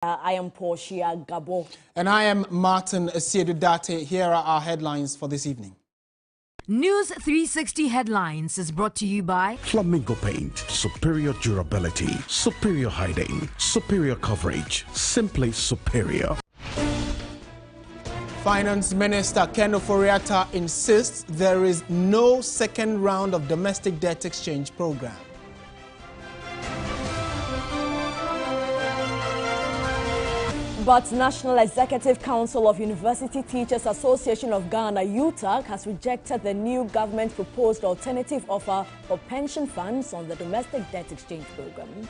I am Portia Gabo. And I am Martin Asiedudate. Here are our headlines for this evening. News 360 Headlines is brought to you by Flamingo Paint. Superior durability, superior hiding, superior coverage, simply superior. Finance Minister Ken Ofori-Atta insists there is no second round of domestic debt exchange program. But National Executive Council of University Teachers Association of Ghana, UTAG, has rejected the new government-proposed alternative offer for pension funds on the domestic debt exchange program.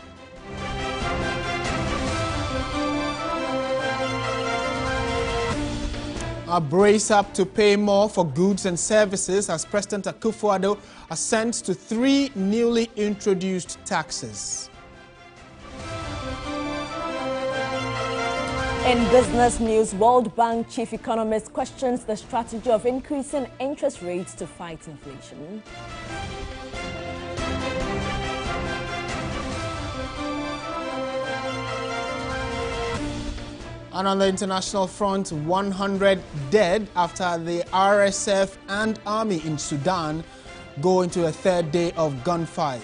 Brace up to pay more for goods and services as President Akufo-Addo assents to 3 newly introduced taxes. In business news, World Bank chief economist questions the strategy of increasing interest rates to fight inflation. And on the international front, 100 dead after the RSF and army in Sudan go into a 3rd day of gunfight.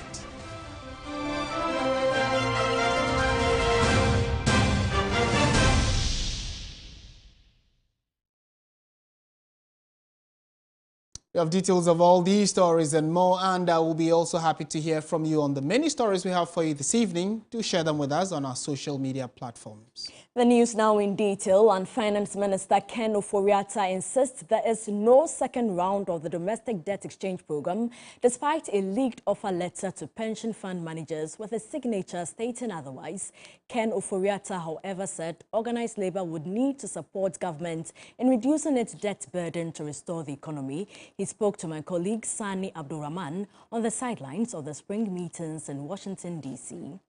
We have details of all these stories and more, and I will be also happy to hear from you on the many stories we have for you this evening. Do share them with us on our social media platforms. The news now in detail, and Finance Minister Ken Ofori-Atta insists there is no second round of the domestic debt exchange program, despite a leaked offer letter to pension fund managers with a signature stating otherwise. Ken Ofori-Atta, however, said organized labor would need to support government in reducing its debt burden to restore the economy. He spoke to my colleague Sani Abdulrahman on the sidelines of the spring meetings in Washington, D.C.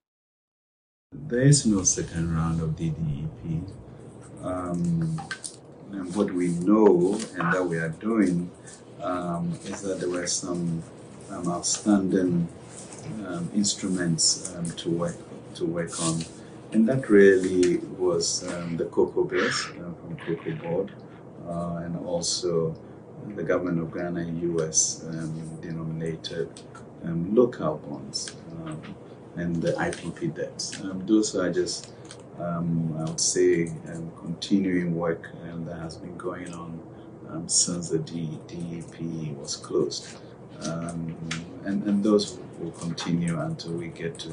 There is no second round of DDEP. And what we know and that we are doing is that there were some outstanding instruments to work on, and that really was the cocoa bills from Cocoa Board, and also the government of Ghana US denominated local bonds. And the IPP debts. Those are just, I would say, continuing work that has been going on since the DEP was closed. And those will continue until we get to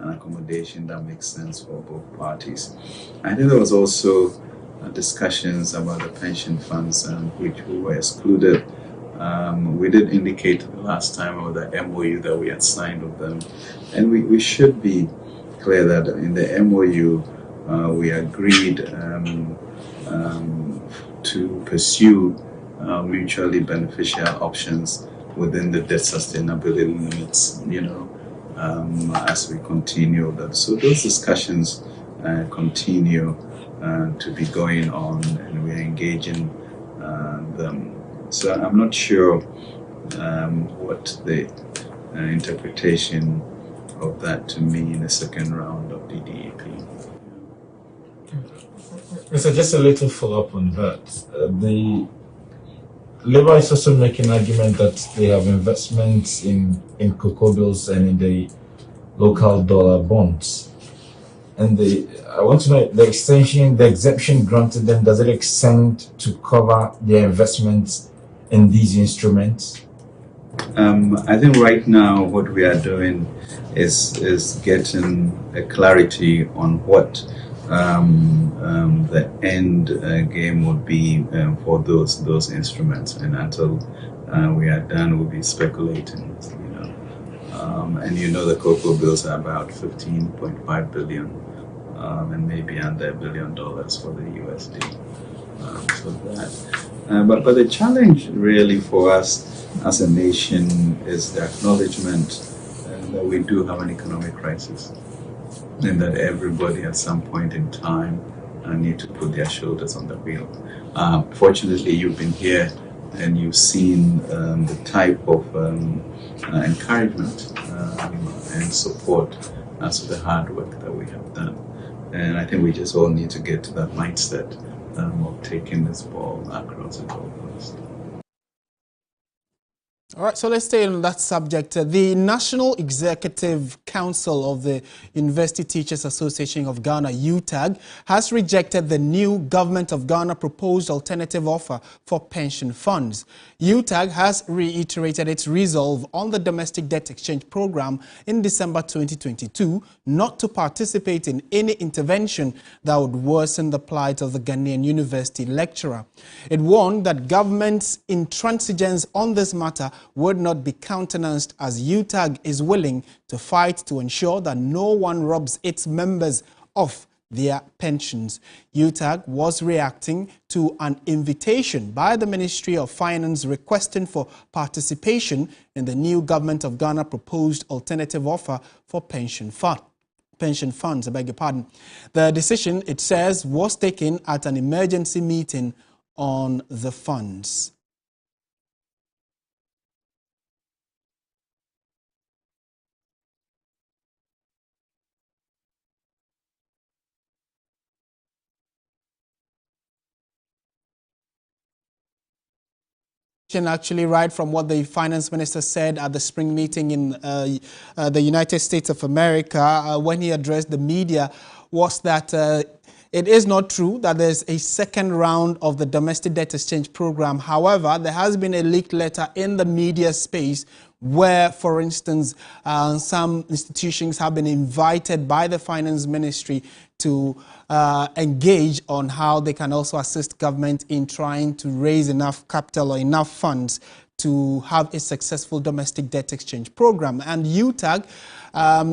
an accommodation that makes sense for both parties. I think there was also discussions about the pension funds, which we were excluded. We did indicate the last time of the MOU that we had signed with them, and we should be clear that in the MOU we agreed to pursue mutually beneficial options within the debt sustainability limits, as we continue that. So those discussions continue to be going on, and we're engaging them. So I'm not sure what the interpretation of that to mean a second round of DDEP. So just a little follow-up on that. The Labour is also making an argument that they have investments in cocoa bills and in the local dollar bonds. And I want to know the exemption granted them, does it extend to cover their investments in these instruments? I think right now what we are doing is getting a clarity on what the end game would be for those instruments, and until we are done, we'll be speculating. And the cocoa bills are about 15.5 billion, and maybe under $1 billion for the USD. So that. But the challenge really for us as a nation is the acknowledgement that we do have an economic crisis, and that everybody at some point in time need to put their shoulders on the wheel. Fortunately, you've been here and you've seen the type of encouragement and support as to the hard work that we have done. And I think we just all need to get to that mindset of taking this ball across the goalpost. All right, so let's stay on that subject. The National Executive Council of the University Teachers Association of Ghana, UTAG, has rejected the new Government of Ghana proposed alternative offer for pension funds. UTAG has reiterated its resolve on the domestic debt exchange program in December 2022 not to participate in any intervention that would worsen the plight of the Ghanaian university lecturer. It warned that government's intransigence on this matter would not be countenanced, as UTAG is willing to fight to ensure that no one robs its members of their pensions. UTAG was reacting to an invitation by the Ministry of Finance requesting for participation in the new Government of Ghana proposed alternative offer for pension funds, I beg your pardon. The decision, it says, was taken at an emergency meeting on the funds. Actually, right from what the finance minister said at the spring meeting in the United States of America when he addressed the media, was that it is not true that there's a second round of the domestic debt exchange program. However, there has been a leaked letter in the media space where, for instance, some institutions have been invited by the finance ministry to engage on how they can also assist government in trying to raise enough capital or enough funds to have a successful domestic debt exchange program. And UTAG,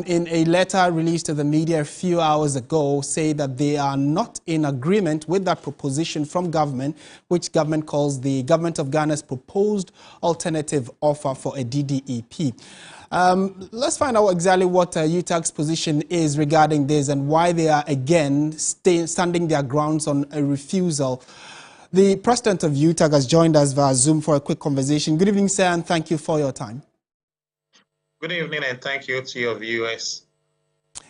in a letter released to the media a few hours ago, say that they are not in agreement with that proposition from government, which government calls the Government of Ghana's proposed alternative offer for a DDEP. Let's find out exactly what UTAG's position is regarding this and why they are again standing their grounds on a refusal. The president of UTAG has joined us via Zoom for a quick conversation. Good evening, sir, and thank you for your time. Good evening, and thank you to your viewers.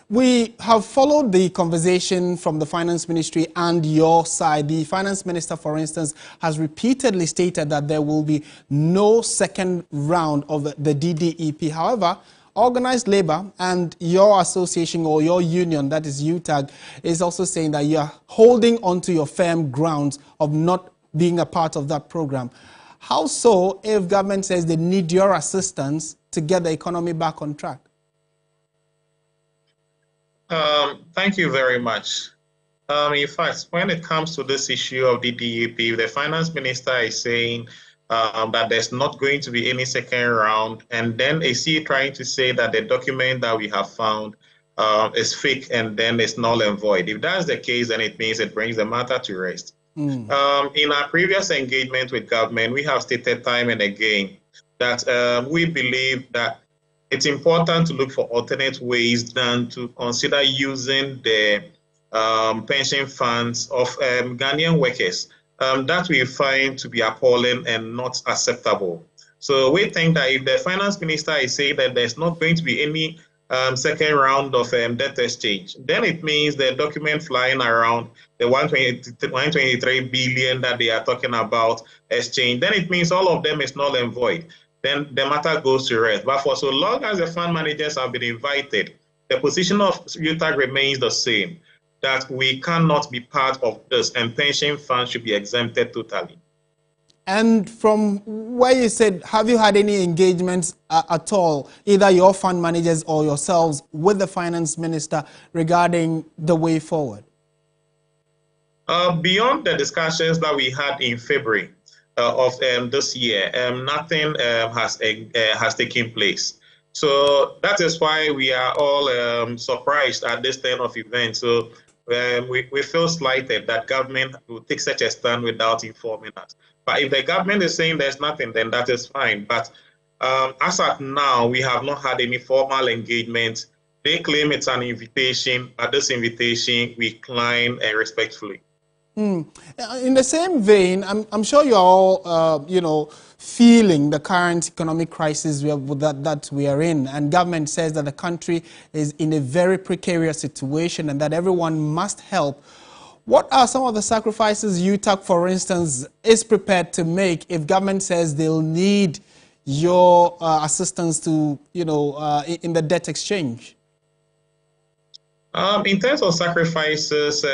We have followed the conversation from the finance ministry and your side. The finance minister, for instance, has repeatedly stated that there will be no second round of the DDEP. However, organized labor and your association or your union, that is UTAG, is also saying that you are holding onto your firm grounds of not being a part of that program. How so if government says they need your assistance to get the economy back on track? Thank you very much. In fact, when it comes to this issue of the DDEP, the finance minister is saying that there's not going to be any second round, and then is he trying to say that the document that we have found is fake and then it's null and void? If that's the case, then it means it brings the matter to rest. In our previous engagement with government, we have stated time and again that we believe that it's important to look for alternate ways than to consider using the pension funds of Ghanaian workers. That we find to be appalling and not acceptable. So we think that if the finance minister is saying that there's not going to be any second round of debt exchange, then it means the document flying around, the 123 billion that they are talking about exchange, then it means all of them is null and void. Then the matter goes to rest. But for so long as the fund managers have been invited, the position of UTAG remains the same, that we cannot be part of this and pension funds should be exempted totally. And from where you said, have you had any engagements at all, either your fund managers or yourselves, with the finance minister regarding the way forward? Beyond the discussions that we had in February of this year, nothing has taken place. So that is why we are all surprised at this turn of events. So we feel slighted that government will take such a stand without informing us. But if the government is saying there's nothing, then that is fine. But as of now, we have not had any formal engagement. They claim it's an invitation, but this invitation we decline respectfully. In the same vein, I'm sure you're all, feeling the current economic crisis that we are in, and government says that the country is in a very precarious situation and that everyone must help. What are some of the sacrifices UTAG, for instance, is prepared to make if government says they'll need your assistance to, in the debt exchange? In terms of sacrifices,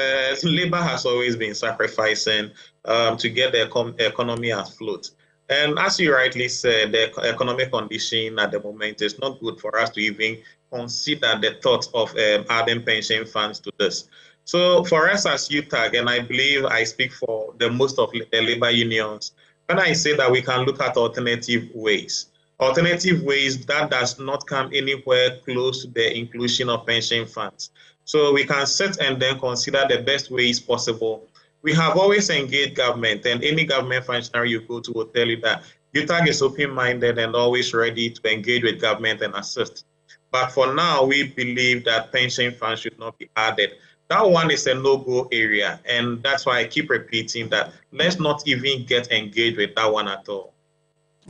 Labour has always been sacrificing to get the economy afloat. And as you rightly said, the economic condition at the moment is not good for us to even consider the thought of adding pension funds to this. So for us as UTAG, and I believe I speak for the most of the labor unions, when I say that we can look at alternative ways that does not come anywhere close to the inclusion of pension funds. So we can sit and then consider the best ways possible. We have always engaged government, and any government functionary you go to will tell you that UTAG is open-minded and always ready to engage with government and assist. But for now, we believe that pension funds should not be added. That one is a no-go area, and that's why I keep repeating that let's not even get engaged with that one at all.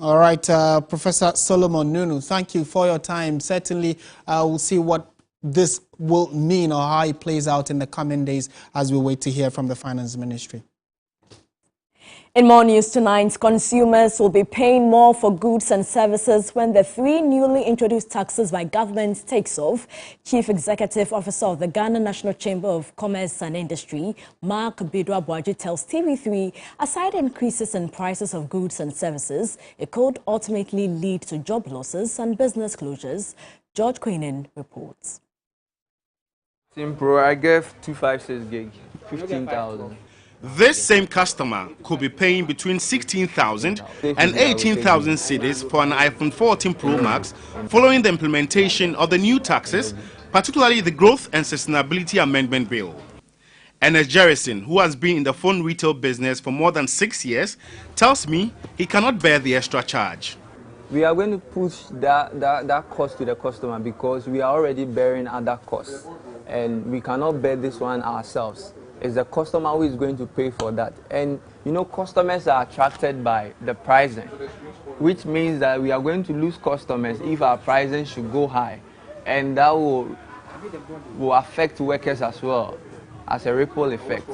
All right, Professor Solomon Nunu, thank you for your time. Certainly, we'll see what this will mean or how it plays out in the coming days as we wait to hear from the Finance Ministry. In more news tonight, consumers will be paying more for goods and services when the 3 newly introduced taxes by government takes off. Chief Executive Officer of the Ghana National Chamber of Commerce and Industry, Mark Bidwa-Boaji, tells TV3, aside increases in prices of goods and services, it could ultimately lead to job losses and business closures. George Queenan reports. Pro, I gave 256 gig, 15,000. This same customer could be paying between 16,000 and 18,000 cedis for an iPhone 14 Pro Max following the implementation of the new taxes, particularly the Growth and Sustainability Amendment Bill. Ernest Jerrison, who has been in the phone retail business for more than 6 years, tells me he cannot bear the extra charge. We are going to push that cost to the customer because we are already bearing other costs and we cannot bear this one ourselves. It's the customer who is going to pay for that. And customers are attracted by the pricing, which means that we are going to lose customers if our pricing should go high. And that will affect workers as well, as a ripple effect.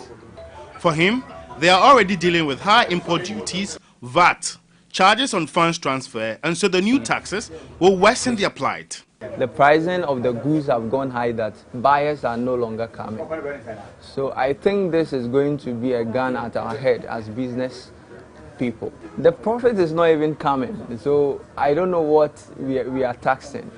For him, they are already dealing with high import duties, VAT, charges on funds transfer, and so the new taxes will worsen their plight. The pricing of the goods have gone high that buyers are no longer coming. So I think this is going to be a gun at our head as business people. The profit is not even coming, so I don't know what we are taxing.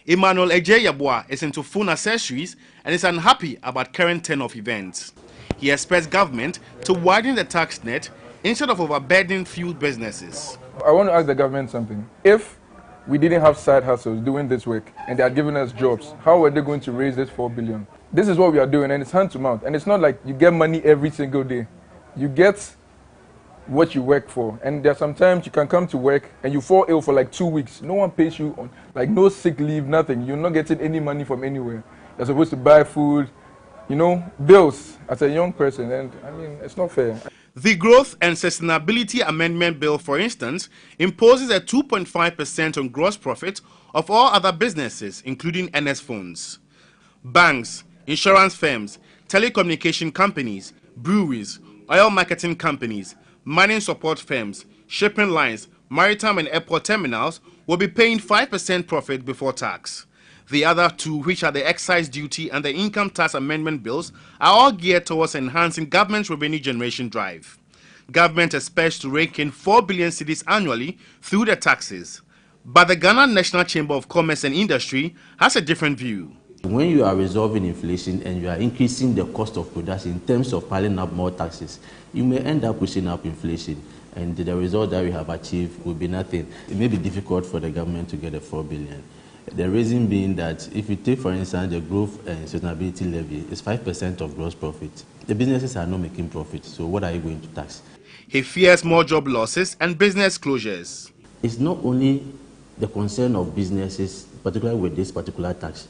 Emmanuel Ejeyabwa is into phone accessories and is unhappy about current turn of events. He expects government to widen the tax net instead of overburdening few businesses. I want to ask the government something. If we didn't have side hustles doing this work and they are giving us jobs, how are they going to raise this 4 billion? This is what we are doing, and it's hand to mouth. And it's not like you get money every single day. You get what you work for. And there are sometimes you can come to work and you fall ill for like 2 weeks. No one pays you on, like no sick leave, nothing. You're not getting any money from anywhere. You're supposed to buy food, bills as a young person. And I mean, it's not fair. The Growth and Sustainability Amendment Bill, for instance, imposes a 2.5% on gross profit of all other businesses, including NS phones. Banks, insurance firms, telecommunication companies, breweries, oil marketing companies, mining support firms, shipping lines, maritime and airport terminals will be paying 5% profit before tax. The other two, which are the excise duty and the income tax amendment bills, are all geared towards enhancing government's revenue generation drive. Government expects to rake in 4 billion cedis annually through the taxes. But the Ghana National Chamber of Commerce and Industry has a different view. When you are resolving inflation and you are increasing the cost of production in terms of piling up more taxes, you may end up pushing up inflation. And the result that we have achieved will be nothing. It may be difficult for the government to get a 4 billion. The reason being that if you take, for instance, the growth and sustainability levy, it's 5% of gross profit. The businesses are not making profit, so what are you going to tax? He fears more job losses and business closures. It's not only the concern of businesses, particularly with this particular tax.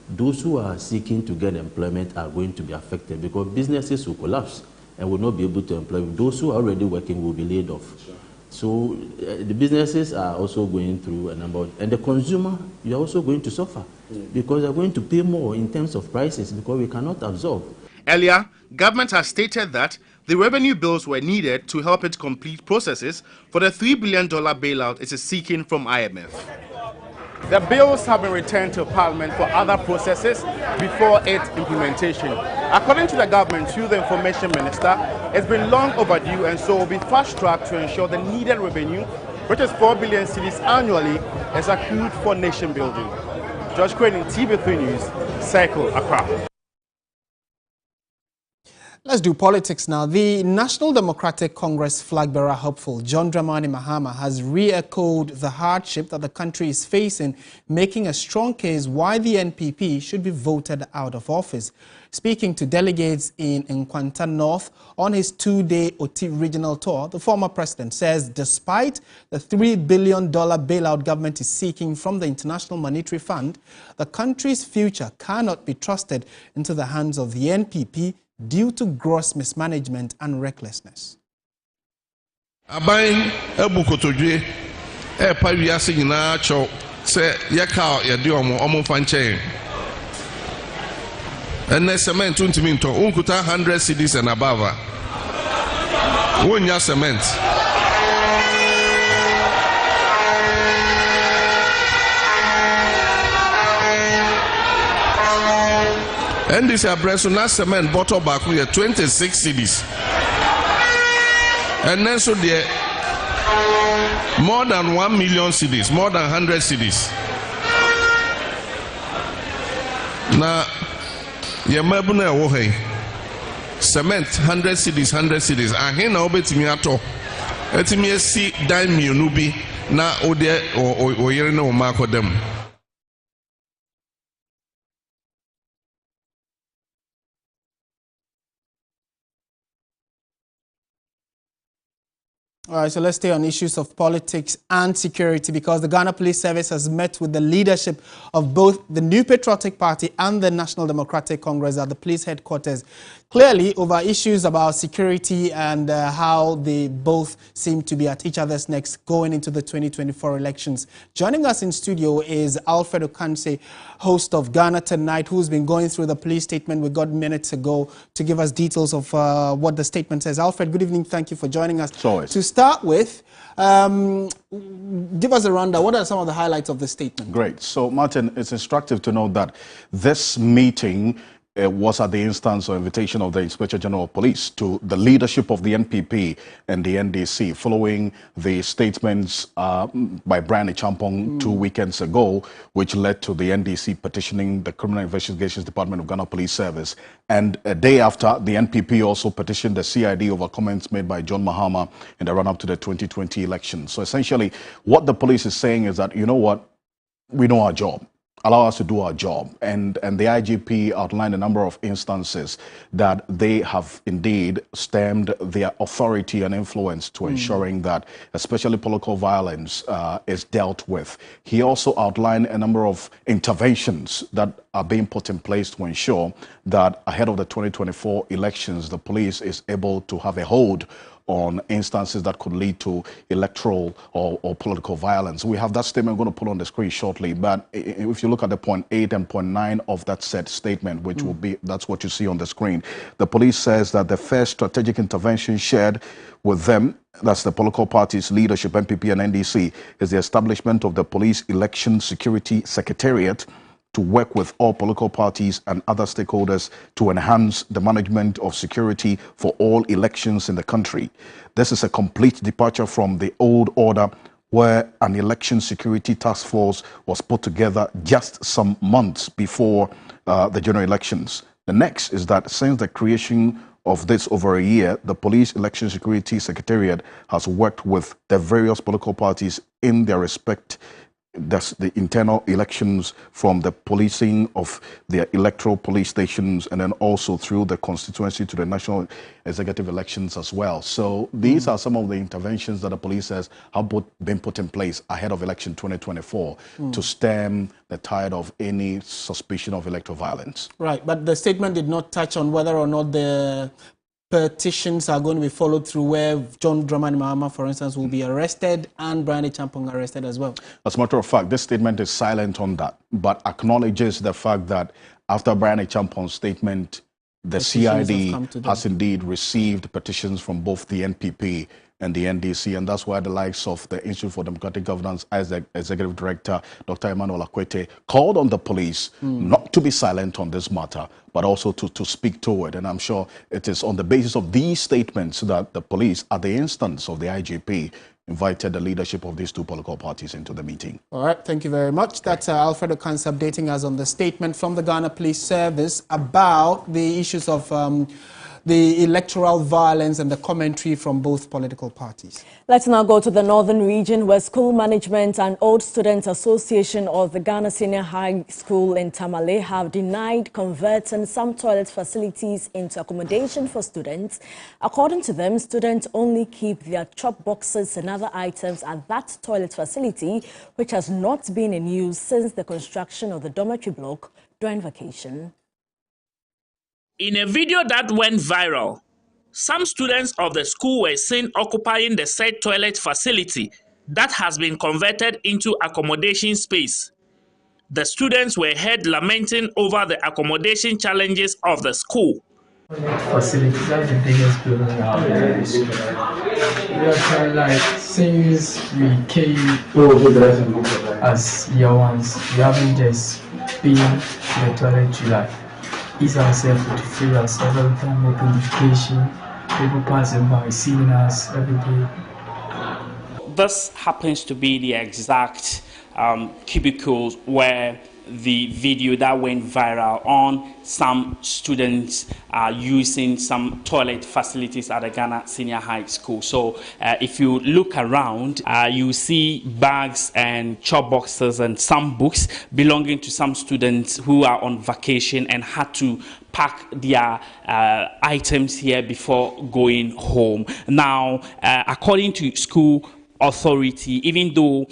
Those who are seeking to get employment are going to be affected because businesses will collapse. and will not be able to employ. Those who are already working will be laid off. So the businesses are also going through a number, and the consumer, you are also going to suffer because they are going to pay more in terms of prices because we cannot absorb. Earlier, government has stated that the revenue bills were needed to help it complete processes for the $3 billion bailout it is seeking from IMF. The bills have been returned to Parliament for other processes before its implementation. According to the government, through the Information Minister, it's been long overdue and so will be fast-tracked to ensure the needed revenue, which is 4 billion cedis annually, is accrued for nation building. George Crane in TV3 News, Circle, Accra. Let's do politics now. The National Democratic Congress flag-bearer hopeful John Dramani Mahama has re-echoed the hardship that the country is facing, making a strong case why the NPP should be voted out of office. Speaking to delegates in Nkwanta North on his two-day Oti regional tour, the former president says despite the $3 billion bailout government is seeking from the International Monetary Fund, the country's future cannot be trusted into the hands of the NPP due to gross mismanagement and recklessness. Abain ebu kotodwe pa wiase nyina cho se yeka yede omo fanche ene cement untimi nto unkuta 100 cedis and above wonya cement and this address na cement bottle back here 26 cedis. And then so there more than 1 million cedis, more than 100 cedis. Now ye mabuna wo hey cement 100 cedis, 100 cedis. Ahe na obetimi ato. Etimi esi dan mienu bi na ode o yere na o makodem. All right, so let's stay on issues of politics and security because the Ghana Police Service has met with the leadership of both the New Patriotic Party and the National Democratic Congress at the police headquarters, clearly over issues about security and how they both seem to be at each other's necks going into the 2024 elections. Joining us in studio is Alfred Okanse, host of Ghana Tonight, who's been going through the police statement we got minutes ago to give us details of what the statement says. Alfred, good evening. Thank you for joining us. To start with, give us a rundown. What are some of the highlights of the statement? Great. So, Martin, it's instructive to know that this meeting was at the instance or invitation of the Inspector General of Police to the leadership of the NPP and the NDC following the statements by Brian Champong 2 weekends ago, which led to the NDC petitioning the Criminal Investigations Department of Ghana Police Service. And a day after, the NPP also petitioned the CID over comments made by John Mahama in the run-up to the 2020 election. So essentially, what the police is saying is that, you know what, we know our job. Allow us to do our job. And the IGP outlined a number of instances that they have indeed stemmed their authority and influence to ensuring that especially political violence is dealt with. He also outlined a number of interventions that are being put in place to ensure that ahead of the 2024 elections, the police is able to have a hold on instances that could lead to electoral or political violence. We have that statement I'm going to put on the screen shortly, but if you look at the point 8 and point 9 of that said statement, which will be, that's what you see on the screen, the police says that the first strategic intervention shared with them, that's the political parties, leadership, NPP and NDC, is the establishment of the Police Election Security Secretariat to work with all political parties and other stakeholders to enhance the management of security for all elections in the country. This is a complete departure from the old order where an election security task force was put together just some months before the general elections. The next is that since the creation of this over a year, the Police Election Security Secretariat has worked with the various political parties in their respect. That's the internal elections, from the policing of their electoral police stations and then also through the constituency to the national executive elections as well. So these are some of the interventions that the police has been put in place ahead of election 2024 to stem the tide of any suspicion of electoral violence. Right, but the statement did not touch on whether or not the petitions are going to be followed through, where John Dramani Mahama, for instance, will be arrested and Brian Acheampong arrested as well? As a matter of fact, this statement is silent on that, but acknowledges the fact that after Brian Acheampong's statement, the CID has indeed received petitions from both the NPP and the NDC, and that's why the likes of the Institute for Democratic Governance as the Executive Director, Dr. Emmanuel Akwete, called on the police not to be silent on this matter, but also to speak to it. And I'm sure it is on the basis of these statements that the police, at the instance of the IGP, invited the leadership of these two political parties into the meeting. All right, thank you very much. That's Alfredo Kansa updating us on the statement from the Ghana Police Service about the issues of the electoral violence and the commentary from both political parties. Let's now go to the northern region, where School Management and Old Students Association of the Ghana Senior High School in Tamale have denied converting some toilet facilities into accommodation for students. According to them, students only keep their chop boxes and other items at that toilet facility, which has not been in use since the construction of the dormitory block during vacation. In a video that went viral, some students of the school were seen occupying the said toilet facility that has been converted into accommodation space. The students were heard lamenting over the accommodation challenges of the school. Facility, that's the biggest building in our area. We are trying, like, since we came as year ones, we haven't just been to the toilet to like ease ourselves, to feel ourselves every time we open education, people passing by, seeing us every day. This happens to be the exact cubicles where the video that went viral on some students using some toilet facilities at the Ghana Senior High School. So if you look around, you see bags and chop boxes and some books belonging to some students who are on vacation and had to pack their items here before going home. Now, according to school authority, even though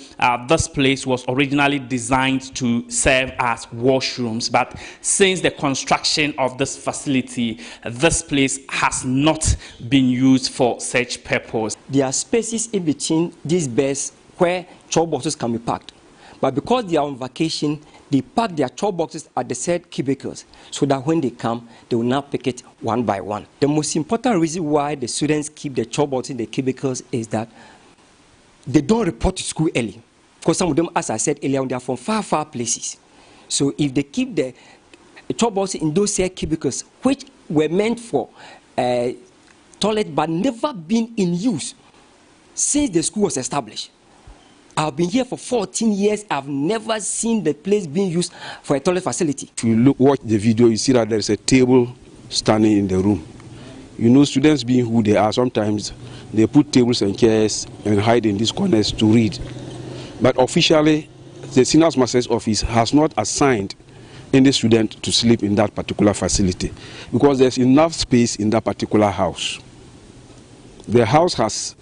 this place was originally designed to serve as washrooms, but since the construction of this facility, this place has not been used for such purpose. There are spaces in between these beds where chop boxes can be packed, but because they are on vacation, they pack their chop boxes at the said cubicles so that when they come, they will now pick it one by one. The most important reason why the students keep the chop boxes in the cubicles is that they don't report to school early, because some of them, as I said earlier, they are from far places. So if they keep the chop boxes in those cubicles, which were meant for toilet but never been in use since the school was established. I've been here for 14 years. I've never seen the place being used for a toilet facility. If you watch the video, you see that there is a table standing in the room. You know, students being who they are, sometimes they put tables and chairs and hide in these corners to read. But officially, the Senior Master's Office has not assigned any student to sleep in that particular facility because there's enough space in that particular house. The house has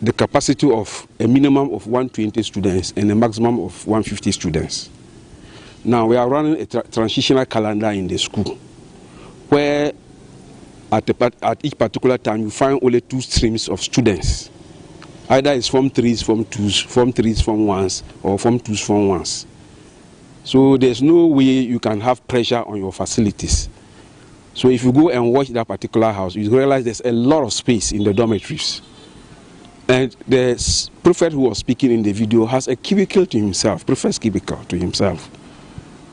the capacity of a minimum of 120 students and a maximum of 150 students. Now, we are running a transitional calendar in the school where at each particular time, you find only two streams of students. Either it's Form 3s, Form 2s, Form 3s, Form 1s, or Form 2s, Form 1s. So there's no way you can have pressure on your facilities. So if you go and watch that particular house, you realize there's a lot of space in the dormitories. And the prefect who was speaking in the video has a cubicle to himself, prefect's cubicle to himself.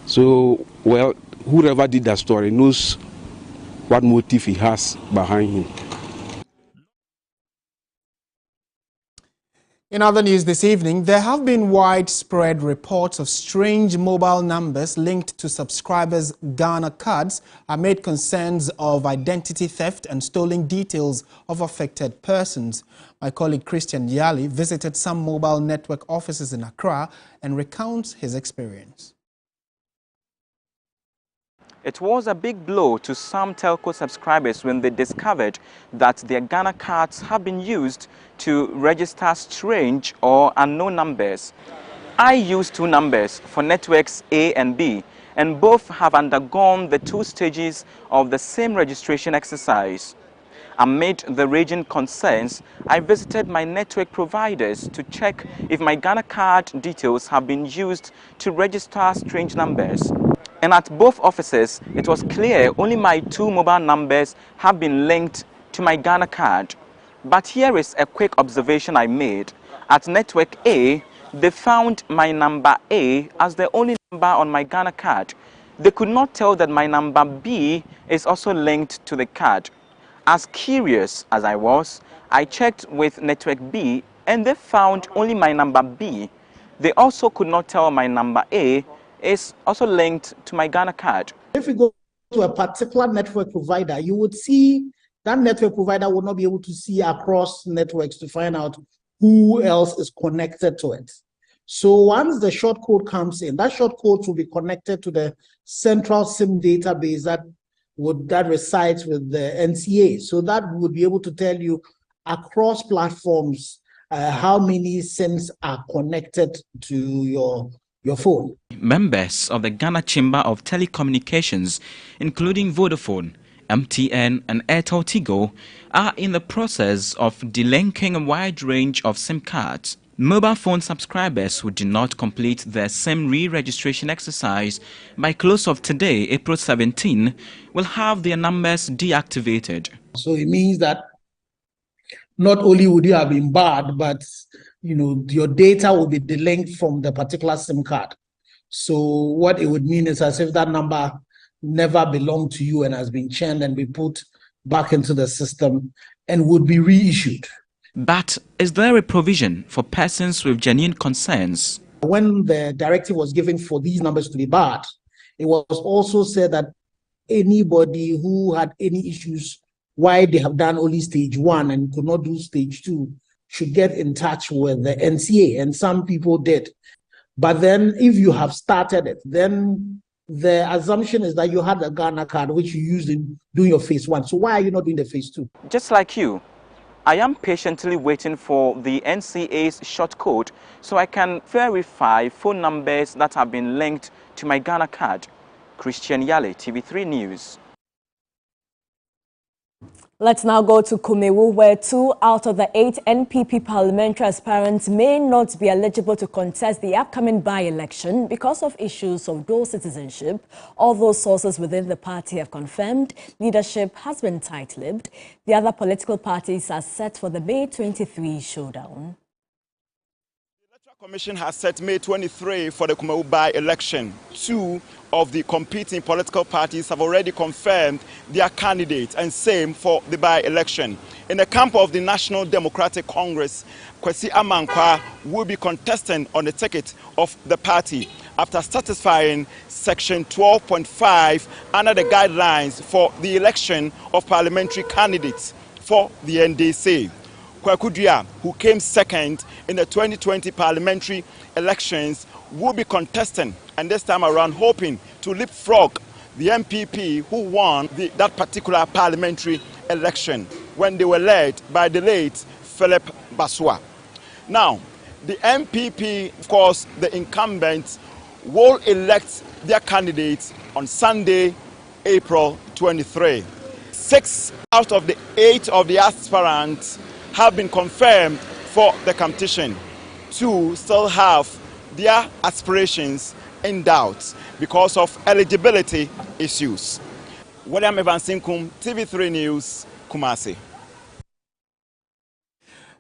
So, well, whoever did that story knows what motive he has behind him. In other news this evening, there have been widespread reports of strange mobile numbers linked to subscribers' Ghana cards amid concerns of identity theft and stolen details of affected persons. My colleague Christian Yali visited some mobile network offices in Accra and recounts his experience. It was a big blow to some telco subscribers when they discovered that their Ghana cards have been used to register strange or unknown numbers. I use two numbers for networks A and B, and both have undergone the two stages of the same registration exercise. Amid the raging concerns, I visited my network providers to check if my Ghana card details have been used to register strange numbers. And at both offices, it was clear only my 2 mobile numbers have been linked to my Ghana card. But here is a quick observation I made. At Network A, they found my number A as the only number on my Ghana card. They could not tell that my number B is also linked to the card. As curious as I was, I checked with Network B and they found only my number B. They also could not tell my number A is also linked to my Ghana card. If you go to a particular network provider, you would see that network provider would not be able to see across networks to find out who else is connected to it. So once the short code comes in, that short code will be connected to the central SIM database that resides with the NCA. So that would be able to tell you across platforms how many SIMs are connected to your phone. Members of the Ghana Chamber of Telecommunications, including Vodafone, MTN and Airtel Tigo, are in the process of delinking a wide range of SIM cards. Mobile phone subscribers who do not complete their SIM re-registration exercise by close of today, April 17, will have their numbers deactivated. So it means that not only would you have been barred, but your data will be delinked from the particular SIM card. So what it would mean is as if that number never belonged to you and has been churned and be put back into the system and would be reissued. But is there a provision for persons with genuine concerns? When the directive was given for these numbers to be barred, it was also said that anybody who had any issues why they have done only stage 1 and could not do stage 2 should get in touch with the NCA, and some people did. But then if you have started it, then the assumption is that you had a Ghana card which you used in doing your phase 1. So why are you not doing the phase 2? Just like you, I am patiently waiting for the NCA's short code so I can verify phone numbers that have been linked to my Ghana card. Christian Yale, TV3 News. Let's now go to Kumewu, where 2 out of the 8 NPP parliamentary aspirants may not be eligible to contest the upcoming by-election because of issues of dual citizenship. Although sources within the party have confirmed leadership has been tight-lipped, the other political parties are set for the May 23 showdown. Commission has set May 23 for the Kumewu by-election. 2 of the competing political parties have already confirmed their candidates, and same for the by-election. In the camp of the National Democratic Congress, Kwesi Amankwa will be contesting on the ticket of the party after satisfying Section 12.5 under the guidelines for the election of parliamentary candidates for the NDC. Kwaku Duah, who came second in the 2020 parliamentary elections, will be contesting, and this time around hoping to leapfrog the MPP who won that particular parliamentary election when they were led by the late Philip Basua. Now, the MPP, of course, the incumbents, will elect their candidates on Sunday, April 23. 6 out of the 8 of the aspirants have been confirmed for the competition. 2 still have their aspirations in doubt because of eligibility issues. William Evansinkum, TV3 News, Kumasi.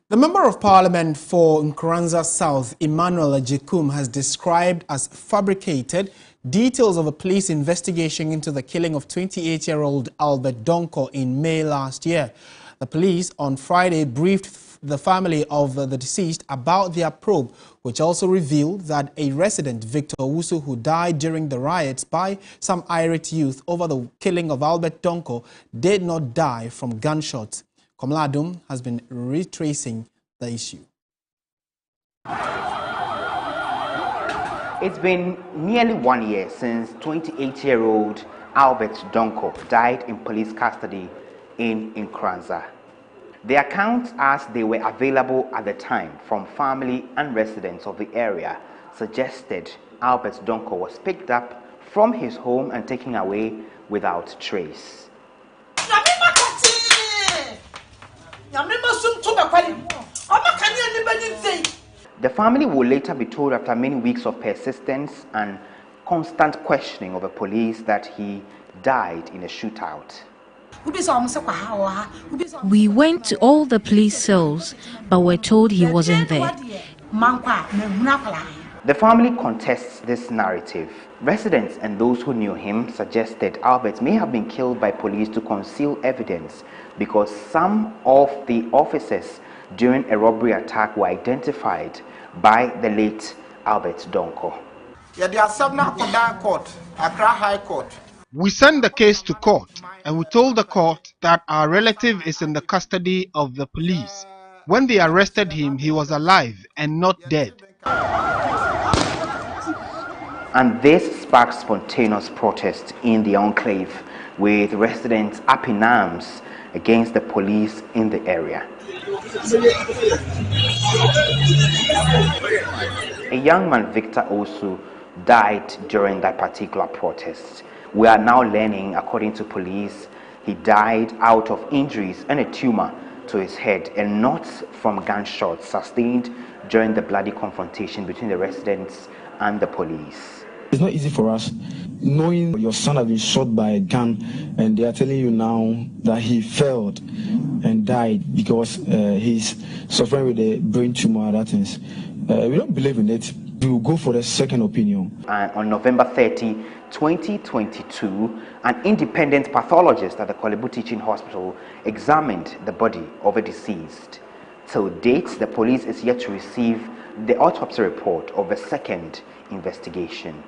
The Member of Parliament for Nkoranza South, Emmanuel Ajekum, has described as fabricated details of a police investigation into the killing of 28-year-old Albert Donko in May last year. The police on Friday briefed the family of the deceased about their probe, which also revealed that a resident, Victor Owusu, who died during the riots by some irate youth over the killing of Albert Donko, did not die from gunshots. Komladum has been retracing the issue. It's been nearly 1 year since 28-year-old Albert Donko died in police custody in Nkoranza. The accounts as they were available at the time from family and residents of the area suggested Albert Donko was picked up from his home and taken away without trace. The family will later be told after many weeks of persistence and constant questioning of the police that he died in a shootout. We went to all the police cells, but were told he wasn't there. The family contests this narrative. Residents and those who knew him suggested Albert may have been killed by police to conceal evidence because some of the officers during a robbery attack were identified by the late Albert Donko. We sent the case to court and we told the court that our relative is in the custody of the police. When they arrested him, he was alive and not dead. And this sparked spontaneous protest in the enclave, with residents up in arms against the police in the area. A young man, Victor Osu, died during that particular protest. We are now learning, according to police, he died out of injuries and a tumor to his head and not from gunshots sustained during the bloody confrontation between the residents and the police. It's not easy for us knowing your son has been shot by a gun and they are telling you now that he failed and died because he's suffering with a brain tumor and other things. We don't believe in it. We will go for a second opinion. And on November 30, 2022, an independent pathologist at the Korle Bu Teaching Hospital examined the body of a deceased. Till date, the police is yet to receive the autopsy report of a second investigation.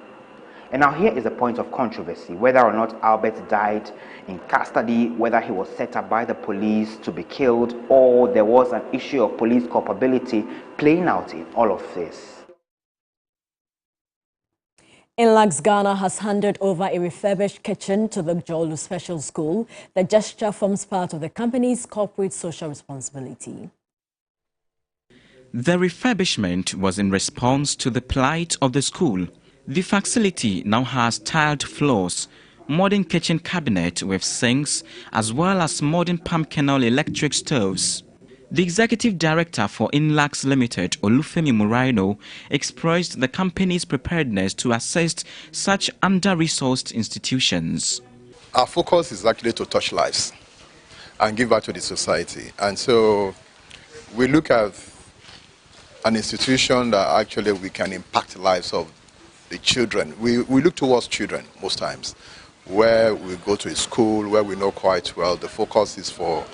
And now here is a point of controversy, whether or not Albert died in custody, whether he was set up by the police to be killed, or there was an issue of police culpability playing out in all of this. Inlax Ghana has handed over a refurbished kitchen to the Jolu Special School. The gesture forms part of the company's corporate social responsibility. The refurbishment was in response to the plight of the school. The facility now has tiled floors, modern kitchen cabinet with sinks, as well as modern palm kernel electric stoves. The executive director for Inlax Limited, Olufemi Muraino, expressed the company's preparedness to assist such under-resourced institutions. Our focus is actually to touch lives and give back to the society. And so we look at an institution that actually we can impact the lives of the children. We look towards children most times. Where we go to a school where we know quite well, the focus is for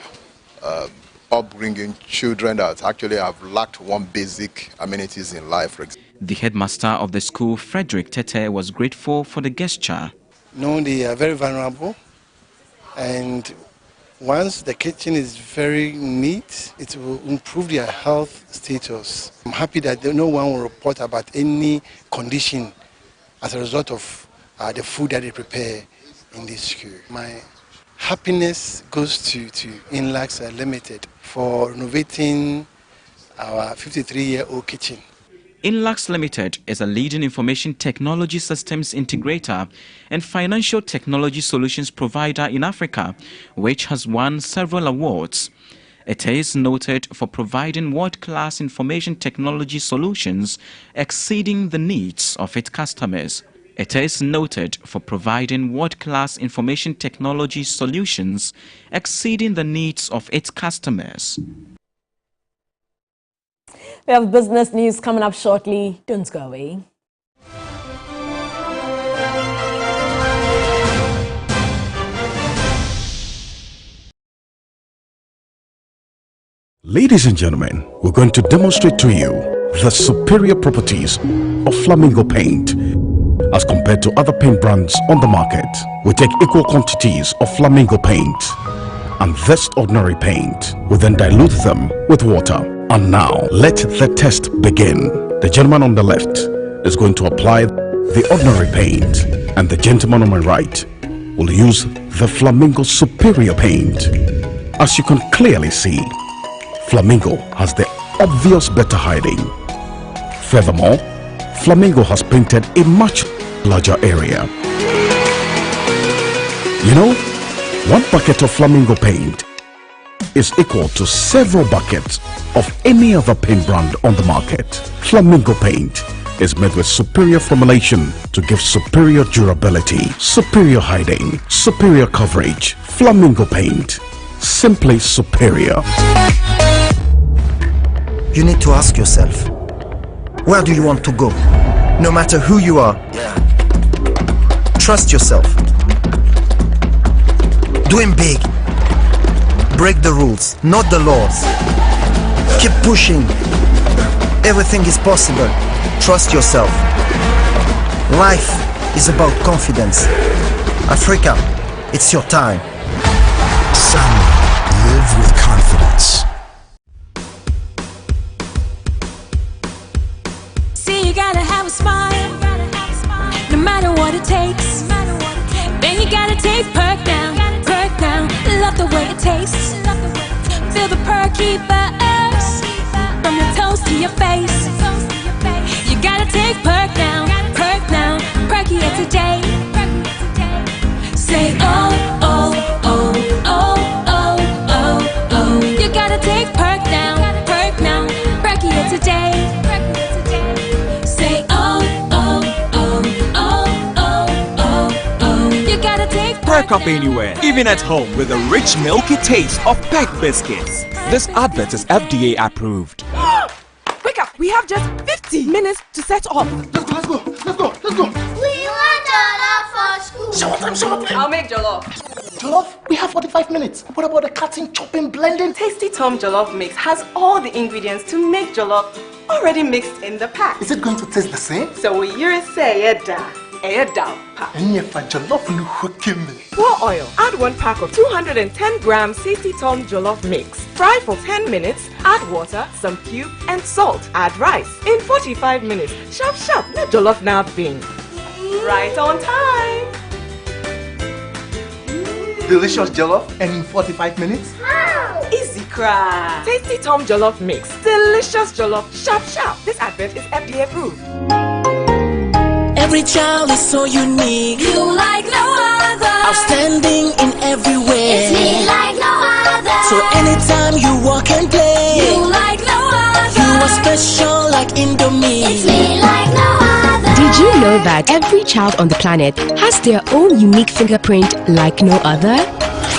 upbringing children that actually have lacked one basic amenities in life. For example. The headmaster of the school, Frederick Tete, was grateful for the gesture. No, they are very vulnerable, and once the kitchen is very neat, it will improve their health status. I'm happy that no one will report about any condition as a result of the food that they prepare in this school. My happiness goes to Inlax Limited for renovating our 53-year-old kitchen. Inlax Limited is a leading information technology systems integrator and financial technology solutions provider in Africa, which has won several awards. It is noted for providing world-class information technology solutions exceeding the needs of its customers. It is noted for providing world-class information technology solutions exceeding the needs of its customers. We have business news coming up shortly. Don't go away. Ladies and gentlemen, we're going to demonstrate to you the superior properties of Flamingo paint. As compared to other paint brands on the market, we take equal quantities of Flamingo paint and this ordinary paint. We then dilute them with water. And now, let the test begin. The gentleman on the left is going to apply the ordinary paint, and the gentleman on my right will use the Flamingo Superior paint. As you can clearly see, Flamingo has the obvious better hiding. Furthermore, Flamingo has painted a much larger area. You know, one bucket of Flamingo paint is equal to several buckets of any other paint brand on the market. Flamingo paint is made with superior formulation to give superior durability, superior hiding, superior coverage. Flamingo paint, simply superior. You need to ask yourself, where do you want to go? No matter who you are, trust yourself. Doing big. Break the rules, not the laws. Keep pushing. Everything is possible. Trust yourself. Life is about confidence. Africa, it's your time. Son, live with confidence. See, you gotta have a smile, no matter what it takes. Then you gotta take perk down, love the way it tastes. Feel the perky buzz from your toes to your face. You gotta take perk down, perky it today. Say oh, oh, oh, oh, oh, oh, oh. You gotta take perk down, perky it today. Say oh, oh, oh, oh, oh, oh, oh. You gotta take Perk up anywhere, even at home, with the rich milky taste of Peck biscuits. This advert is FDA approved. Wake up! We have just 50 minutes to set off. Let's go. We want jollof for school. Shower time. I'll make jollof. Jollof? We have 45 minutes. What about the cutting, chopping, blending? Tasty Tom Jollof Mix has all the ingredients to make jollof already mixed in the pack. Is it going to taste the same? So you say Eda pa. Pour oil. Add 1 pack of 210 grams Tasty Tom Jollof Mix. Fry for 10 minutes. Add water, some cube, and salt. Add rice. In 45 minutes. Sharp. Let jollof now being. Right on time. Delicious jollof and in 45 minutes? Easy cry. Tasty Tom Jollof Mix. Delicious jollof. Sharp. This advert is FDA approved. Every child is so unique. You like no other. Outstanding in every way. It's me like no other. So anytime you walk and play, you like no other. You are special like Indomie. It's me like no other. Did you know that every child on the planet has their own unique fingerprint like no other?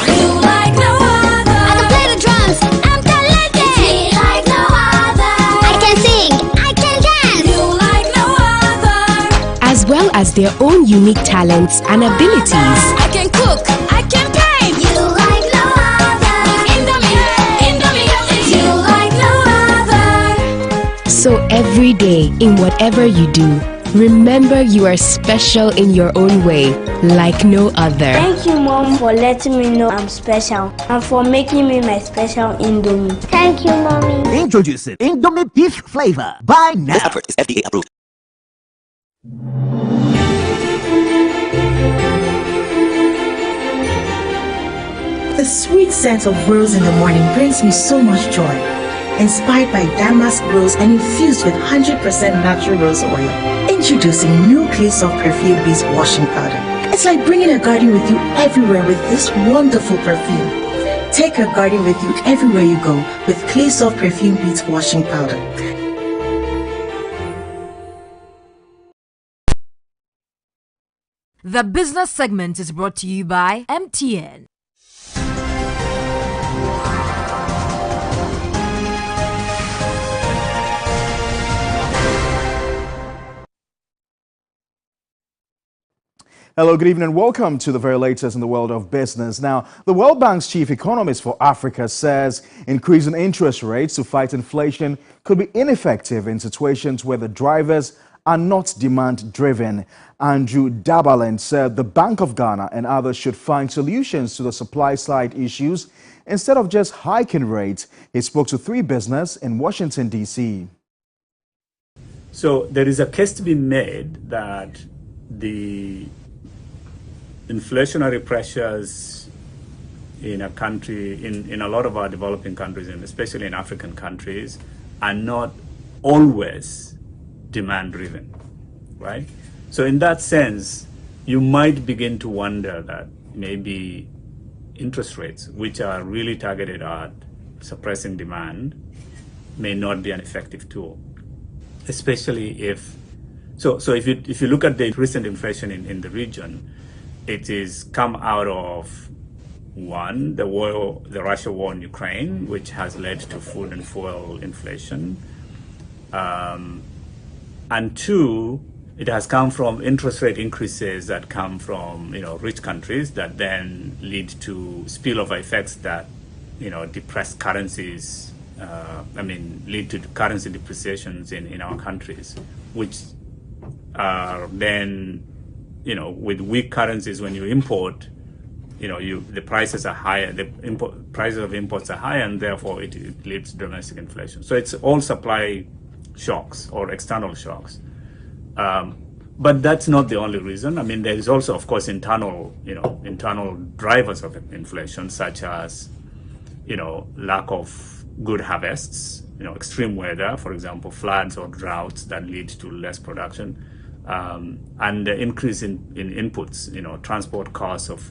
You like no other. I can play the drums. I'm talented. It's me like no other. I can sing. I can dance. You like no other. As well as their own unique talents and abilities. I can cook. I can paint. You like no other. Indomie. You like no other. So every day, in whatever you do, remember you are special in your own way, like no other. Thank you, Mom, for letting me know I'm special and for making me my special Indomie. Thank you, Mommy. Introducing Indomie beef flavor. Buy now. This effort is FDA approved. The sweet scent of rose in the morning brings me so much joy. Inspired by damask rose and infused with 100% natural rose oil. Introducing new Clay Soft Perfume Beast Washing Powder. It's like bringing a garden with you everywhere with this wonderful perfume. Take a garden with you everywhere you go with Clay Soft Perfume Beast Washing Powder. The business segment is brought to you by MTN. Hello, good evening. Welcome to the very latest in the world of business. Now, the World Bank's chief economist for Africa says increasing interest rates to fight inflation could be ineffective in situations where the drivers are not demand-driven. Andrew Dabalin said the Bank of Ghana and others should find solutions to the supply-side issues instead of just hiking rates. He spoke to 3Business in Washington, D.C. So there is a case to be made that the inflationary pressures in a country, in a lot of our developing countries, and especially in African countries, are not always demand-driven, right? So in that sense, you might begin to wonder that maybe interest rates, which are really targeted at suppressing demand, may not be an effective tool, especially if if you look at the recent inflation in the region, it is come out of one, the Russia war in Ukraine, which has led to food and fuel inflation, and two, it has come from interest rate increases that come from rich countries that then lead to spillover effects that depress currencies. Lead to currency depreciations in our countries, which are then with weak currencies, when you import, the prices are higher. The prices of imports are higher, and therefore it leads to domestic inflation. So it's all supply shocks or external shocks. But that's not the only reason. I mean, there is also, of course, internal drivers of inflation, such as, lack of good harvests, extreme weather, for example, floods or droughts that lead to less production, and the increase in inputs, transport costs of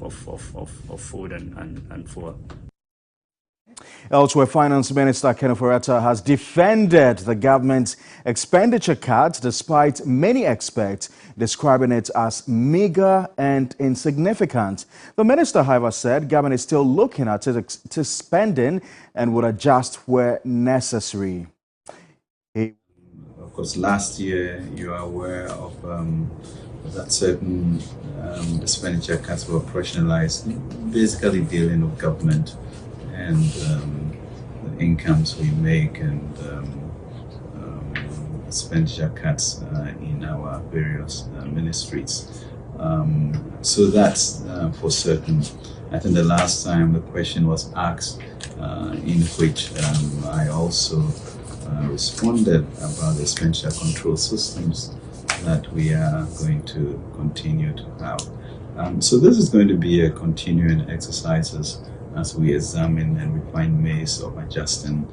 food and fuel. Elsewhere, Finance Minister Ken Ofori-Atta has defended the government's expenditure cut despite many experts describing it as meager and insignificant. The minister, however, said government is still looking at its spending and would adjust where necessary. Of course, last year you are aware of that certain expenditure cuts were operationalized, basically dealing with government and the incomes we make and expenditure cuts in our various ministries. So that's for certain. I think the last time the question was asked, in which I also responded about the expenditure control systems that we are going to continue to have. So this is going to be a continuing exercise as we examine and we find ways of adjusting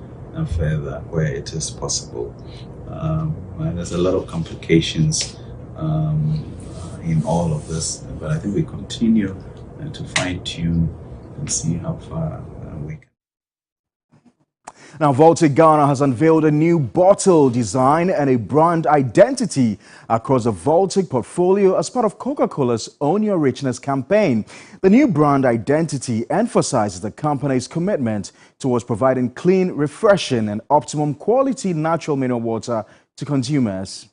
further where it is possible. There's a lot of complications in all of this, but I think we continue to fine-tune and see how far we can. Now, Voltic Ghana has unveiled a new bottle design and a brand identity across the Voltic portfolio as part of Coca-Cola's Own Your Richness campaign. The new brand identity emphasizes the company's commitment towards providing clean, refreshing, and optimum quality natural mineral water to consumers.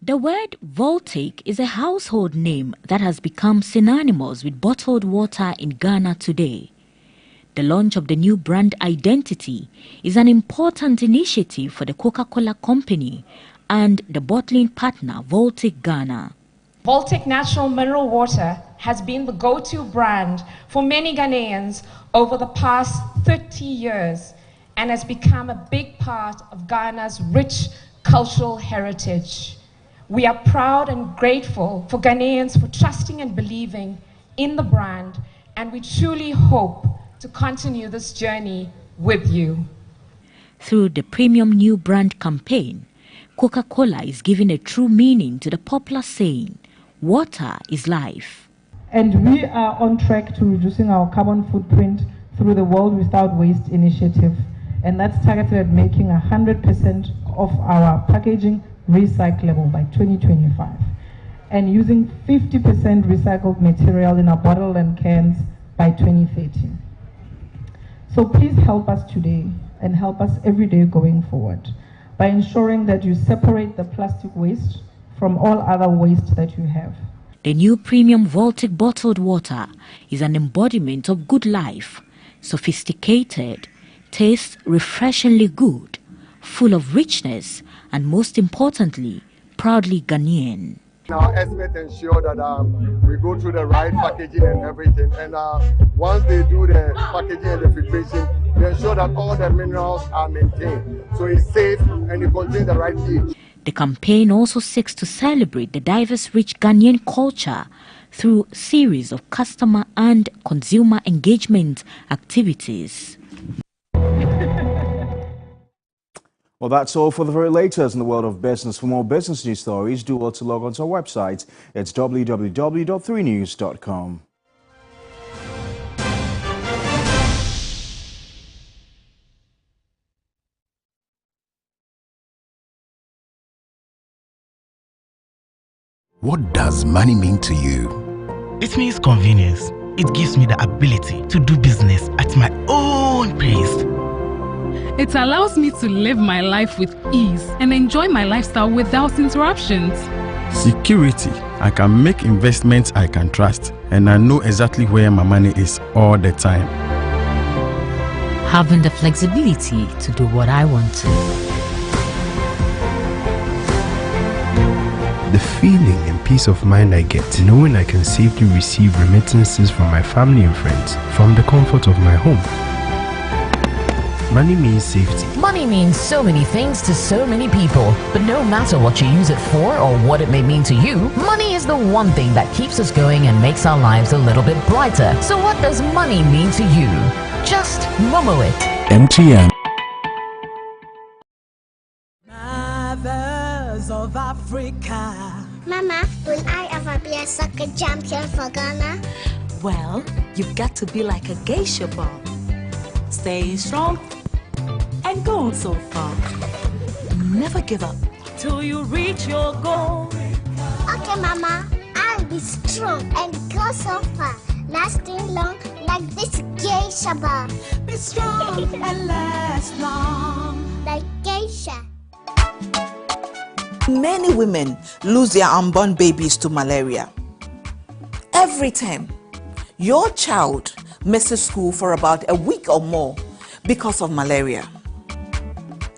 The word Voltic is a household name that has become synonymous with bottled water in Ghana today. The launch of the new brand identity is an important initiative for the Coca-Cola Company and the bottling partner Voltic Ghana. Voltic Natural Mineral Water has been the go-to brand for many Ghanaians over the past 30 years and has become a big part of Ghana's rich cultural heritage. We are proud and grateful for Ghanaians for trusting and believing in the brand, and we truly hope to continue this journey with you. Through the premium new brand campaign, Coca-Cola is giving a true meaning to the popular saying, "Water is life." And we are on track to reducing our carbon footprint through the World Without Waste initiative. And that's targeted at making 100% of our packaging recyclable by 2025. And using 50% recycled material in our bottle and cans by 2030. So please help us today and help us every day going forward by ensuring that you separate the plastic waste from all other waste that you have. The new premium Voltic bottled water is an embodiment of good life, sophisticated, tastes refreshingly good, full of richness, and most importantly, proudly Ghanaian. Our experts ensure that we go through the right packaging and everything, and once they do the packaging and the filtration, they ensure that all the minerals are maintained, so it's safe and it contains the right pH. The campaign also seeks to celebrate the diverse rich Ghanaian culture through a series of customer and consumer engagement activities. Well, that's all for the very latest in the world of business. For more business news stories, do well to log on to our website. It's www.3news.com. What does money mean to you? It means convenience. It gives me the ability to do business at my own pace. It allows me to live my life with ease and enjoy my lifestyle without interruptions. Security. I can make investments I can trust, and I know exactly where my money is all the time. Having the flexibility to do what I want to. The feeling and peace of mind I get knowing I can safely receive remittances from my family and friends from the comfort of my home. Money means safety. Money means so many things to so many people, but no matter what you use it for or what it may mean to you, money is the one thing that keeps us going and makes our lives a little bit brighter. So what does money mean to you? Just Momo it. MTN. Mothers of Africa. Mama, will I ever be a soccer champion for Ghana? Well, you've got to be like a geisha bomb. Stay strong and go so far. Never give up till you reach your goal. Okay, Mama, I'll be strong and go so far, lasting long like this geisha bomb. Be strong and last long like geisha. Many women lose their unborn babies to malaria. Every time, your child misses school for about a week or more because of malaria.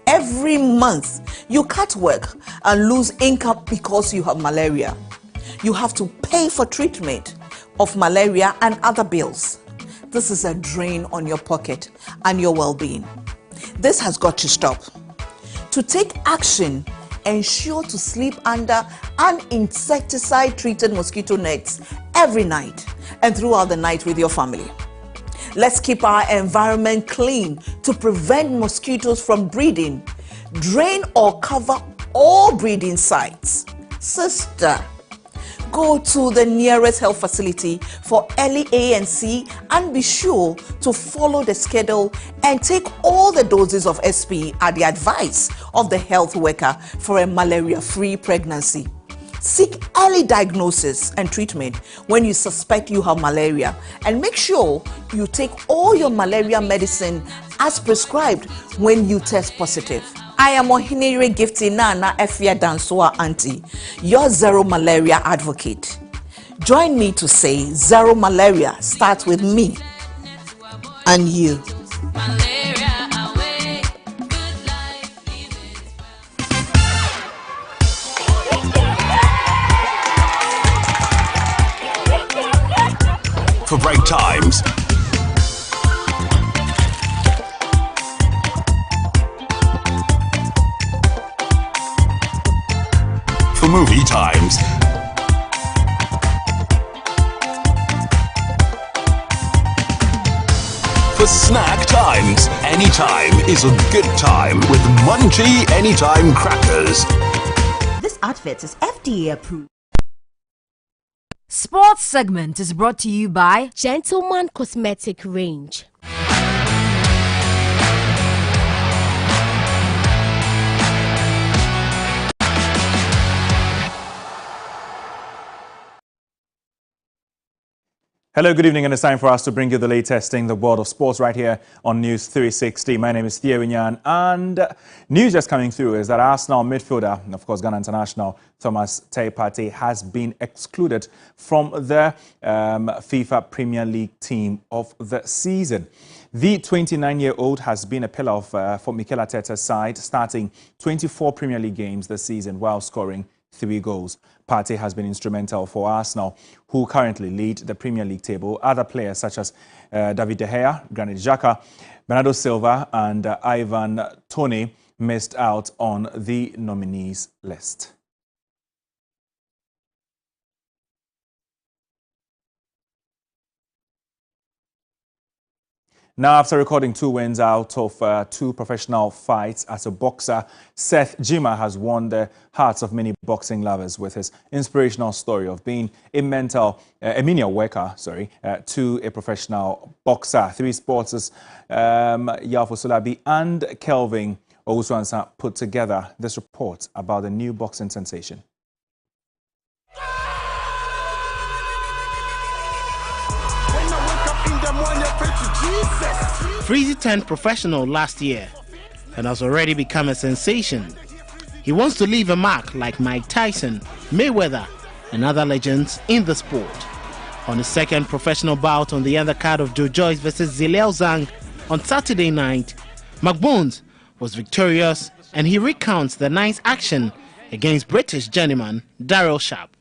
Every month, you cut work and lose income because you have malaria. You have to pay for treatment of malaria and other bills. This is a drain on your pocket and your well-being. This has got to stop. To take action, ensure to sleep under an insecticide-treated mosquito nets every night and throughout the night with your family. Let's keep our environment clean to prevent mosquitoes from breeding. Drain or cover all breeding sites. Sister, go to the nearest health facility for early ANC and be sure to follow the schedule and take all the doses of SP at the advice of the health worker for a malaria-free pregnancy. Seek early diagnosis and treatment when you suspect you have malaria, and make sure you take all your malaria medicine as prescribed when you test positive. I am Ohinere Gifty Nana Efia Dansua Auntie, your zero malaria advocate. Join me to say zero malaria starts with me and you. For break times, for movie times, for snack times, anytime is a good time with Munchie Anytime Crackers. This advert is FDA approved. Sports segment is brought to you by Gentleman Cosmetic Range. Hello, good evening, and it's time for us to bring you the latest in the world of sports right here on News 360. My name is Theo Winyan, and news just coming through is that Arsenal midfielder, of course, Ghana international Thomas Partey has been excluded from the FIFA Premier League team of the season. The 29-year-old has been a pillar for Mikel Arteta's side, starting 24 Premier League games this season while scoring 3 goals. Partey has been instrumental for Arsenal, who currently lead the Premier League table. Other players such as David De Gea, Granit Xhaka, Bernardo Silva and Ivan Toney missed out on the nominees list. Now, after recording 2 wins out of 2 professional fights as a boxer, Seth Jima has won the hearts of many boxing lovers with his inspirational story of being a menial worker, to a professional boxer. 3 sportsers, Yafo Sulabi and Kelvin Owusu-Ansah, put together this report about the new boxing sensation. Freezy turned professional last year and has already become a sensation. He wants to leave a mark like Mike Tyson, Mayweather, and other legends in the sport. On his second professional bout on the undercard of Joe Joyce versus Zileo Zhang on Saturday night, McBones was victorious, and he recounts the night's action against British journeyman Daryl Sharp.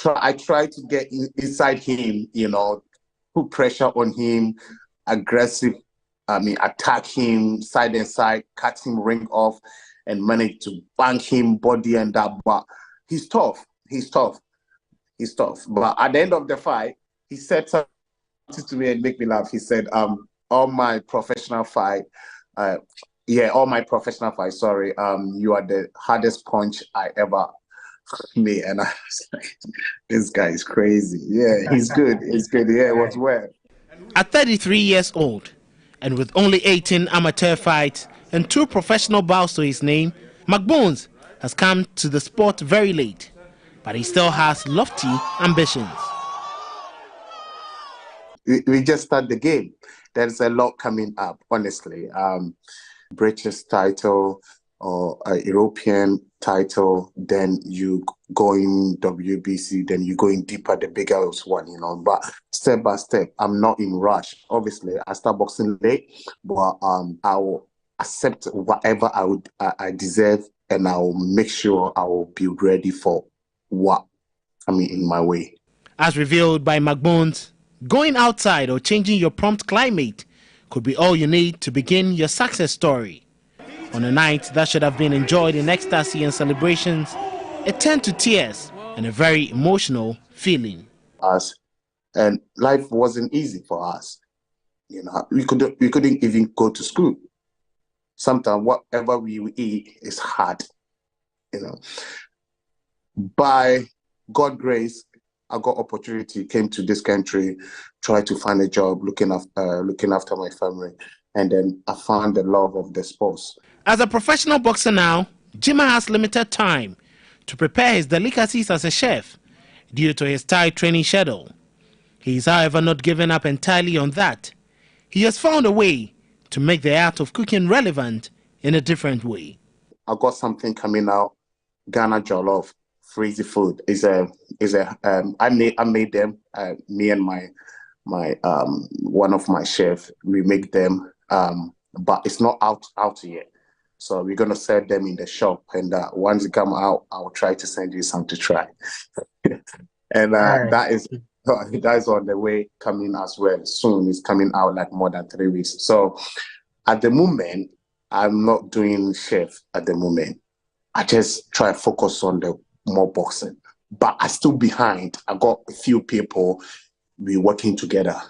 I try to get inside him, put pressure on him, aggressive, attack him side and side, cut him ring off, and manage to bang him body and that. But he's tough. But at the end of the fight, he said something to me and make me laugh. He said, all my professional fight, you are the hardest punch I ever made. And I was like, this guy is crazy. Yeah, he's good. He's good. Yeah, it was well. At 33 years old, and with only 18 amateur fights and 2 professional bouts to his name, McBones has come to the sport very late, but he still has lofty ambitions. We just start the game. There's a lot coming up, honestly. British title or a European title, then you go in WBC, then you go in deeper, the bigger one, But step by step, I'm not in rush. Obviously, I start boxing late, but I will accept whatever I deserve, and I will make sure I will be ready for what in my way. As revealed by McBones, going outside or changing your prompt climate could be all you need to begin your success story. On a night that should have been enjoyed in ecstasy and celebrations, it turned to tears and a very emotional feeling. And life wasn't easy for us. We couldn't even go to school. Sometimes whatever we eat is hard. By God's grace, I got opportunity, came to this country, tried to find a job, looking after my family, and then I found the love of the sports. As a professional boxer now, Jima has limited time to prepare his delicacies as a chef due to his tight training schedule. He is, however, not giving up entirely on that. He has found a way to make the art of cooking relevant in a different way. I got something coming out, Ghana Jollof, Freezy food. I made them. Me and my one of my chefs, we make them, but it's not out yet. So we're gonna sell them in the shop, and once it come out, I'll try to send you some to try. And that is on the way coming as well. Soon it's coming out, like more than 3 weeks. So at the moment, I'm not doing chef at the moment. I just try to focus on the more boxing, but I still behind. I got a few people we working together,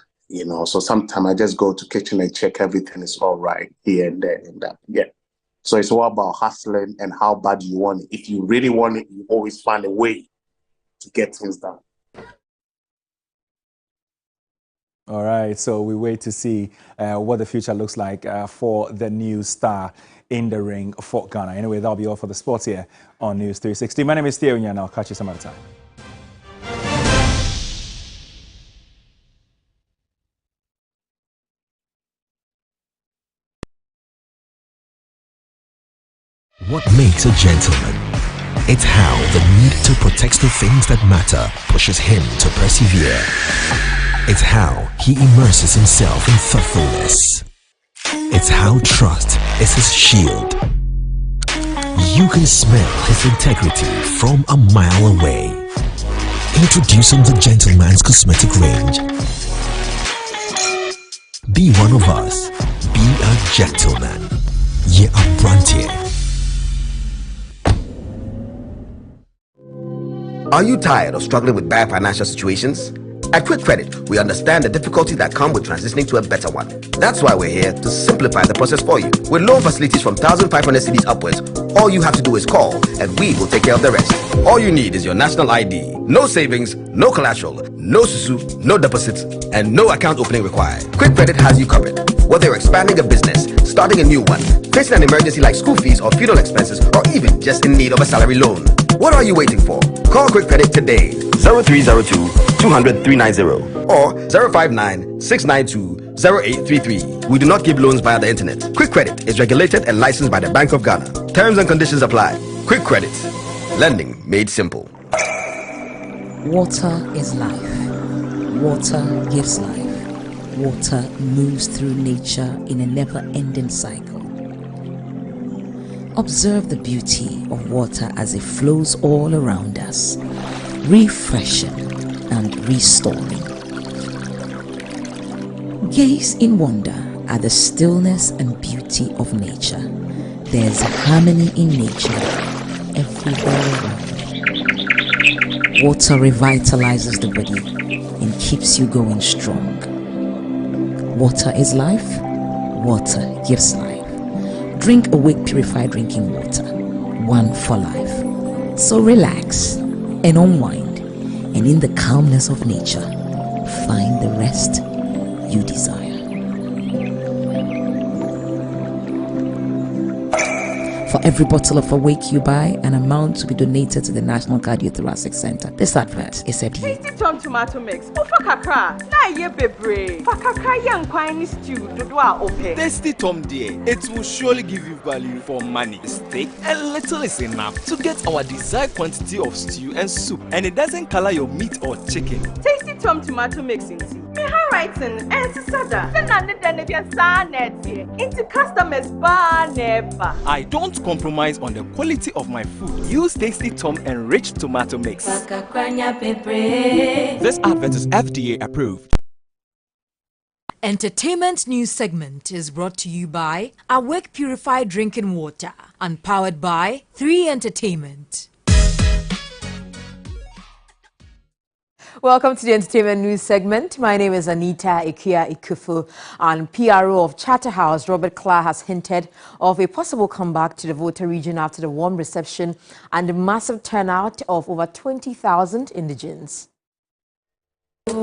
So sometimes I just go to kitchen and check everything is all right here and there and that. Yeah. So it's all about hustling and how bad you want it. If you really want it, you always find a way to get things done. All right, so we wait to see what the future looks like for the new star in the ring for Ghana. Anyway, that'll be all for the sports here on News 360. My name is Theo Nyan, and I'll catch you some other time. What makes a gentleman? It's how the need to protect the things that matter pushes him to persevere. It's how he immerses himself in thoughtfulness. It's how trust is his shield. You can smell his integrity from a mile away. Introducing the Gentleman's Cosmetic Range. Be one of us. Be a gentleman. Ye a brantier. Are you tired of struggling with bad financial situations? At Quick Credit, we understand the difficulties that come with transitioning to a better one. That's why we're here to simplify the process for you. With loan facilities from 1,500 cedis upwards, all you have to do is call and we will take care of the rest. All you need is your national ID. No savings, no collateral, no susu, no deposits, and no account opening required. Quick Credit has you covered. Whether you're expanding a business, starting a new one, facing an emergency like school fees or funeral expenses, or even just in need of a salary loan. What are you waiting for? Call Quick Credit today. 0302 200 390 or 059 692 0833. We do not give loans via the internet. Quick Credit is regulated and licensed by the Bank of Ghana. Terms and conditions apply. Quick Credit. Lending made simple. Water is life. Water gives life. Water moves through nature in a never-ending cycle. Observe the beauty of water as it flows all around us, refreshing and restoring. Gaze in wonder at the stillness and beauty of nature. There's harmony in nature everywhere around. Water revitalizes the body and keeps you going strong. Water is life. Water gives life. Drink Awake Purified Drinking Water, one for life. So relax and unwind, and in the calmness of nature, find the rest you desire. For every bottle of Awake you buy, an amount to be donated to the National Cardiothoracic Center. This advert is said here. Tasty Tom tomato mix. Ufa kakra. Na ye bebre. Fa kakra yang kwani stew dodwa ope. Tasty Tom dear. It will surely give you value for money. Steak and little is enough to get our desired quantity of stew and soup, and it doesn't color your meat or chicken. Tasty Tom tomato mix into writing and sada. Into customers bar never. I don't compromise on the quality of my food. Use Tasty Tom enriched tomato mix. This advert is FDA approved. Entertainment news segment is brought to you by Awake Purified Drinking Water and powered by 3 Entertainment. Welcome to the Entertainment News segment. My name is Anita Ikia Ikufu, and PRO of Charterhouse, Robert Clark, has hinted of a possible comeback to the Volta region after the warm reception and the massive turnout of over 20,000 indigents. Here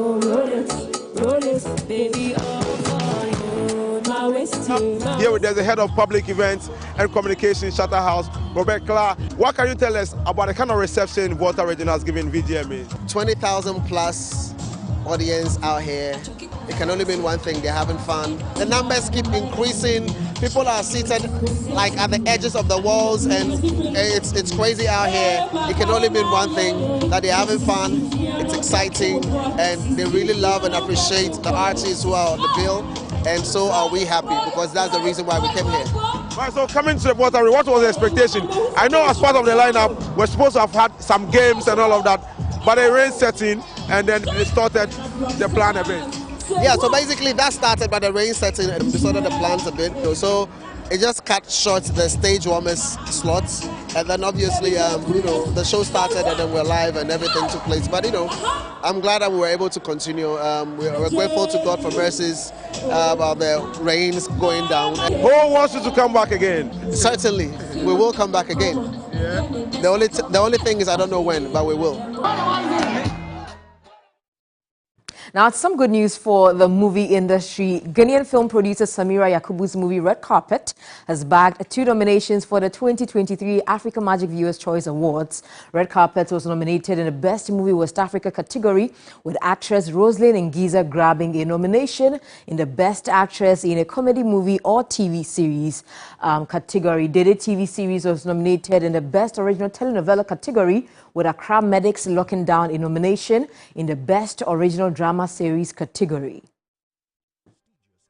there's the head of public events and communications, Charterhouse, Robert Clark. What can you tell us about the kind of reception Volta region has given VGMA? 20,000 plus audience out here. It can only mean one thing: they're having fun. The numbers keep increasing. People are seated like at the edges of the walls, and it's crazy out here. It can only mean one thing: that they're having fun. It's exciting, and they really love and appreciate the artists who are on the bill. And so are we happy, because that's the reason why we came here. Right, so coming to the Volta, what was the expectation? I know as part of the lineup, we're supposed to have had some games and all of that, but the rain set in, and then they started the plan a bit. Yeah, so basically that started by the rain setting and disordered the plans a bit. So it just cut short the stage warmers slots, and then obviously the show started, and then we're live and everything took place. But I'm glad that we were able to continue. We're grateful to God for mercies about the rains going down. Who wants you to come back again? Certainly, we will come back again. Yeah. The only thing is I don't know when, but we will. Now, it's some good news for the movie industry. Ghanaian film producer Samira Yakubu's movie Red Carpet has bagged 2 nominations for the 2023 Africa Magic Viewers' Choice Awards. Red Carpet was nominated in the Best Movie West Africa category, with actress Rosalind Ngiza grabbing a nomination in the Best Actress in a Comedy Movie or TV Series category. Dede TV Series was nominated in the Best Original Telenovela category, with Accra Medics locking down a nomination in the Best Original Drama Series category.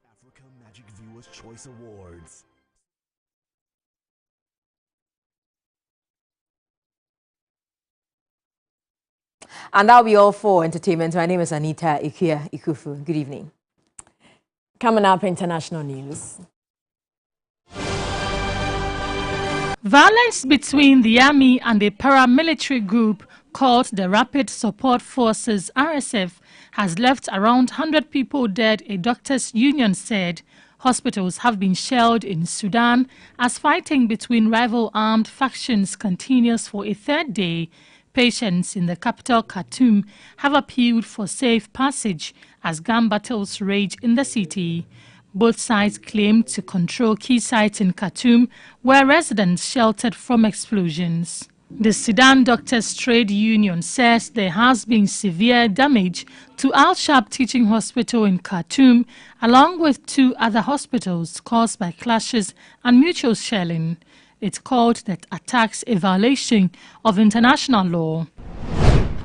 Africa Magic Viewers Choice Awards. And that'll be all for entertainment. My name is Anita Ikia Ikufu. Good evening. Coming up, international news. Violence between the army and a paramilitary group called the Rapid Support Forces, RSF, has left around 100 people dead, a doctors' union said. Hospitals have been shelled in Sudan as fighting between rival armed factions continues for a 3rd day. Patients in the capital, Khartoum, have appealed for safe passage as gun battles rage in the city. Both sides claim to control key sites in Khartoum, where residents sheltered from explosions. The Sudan Doctors Trade Union says there has been severe damage to Al-Shab Teaching Hospital in Khartoum, along with 2 other hospitals caused by clashes and mutual shelling. It called the attacks a violation of international law.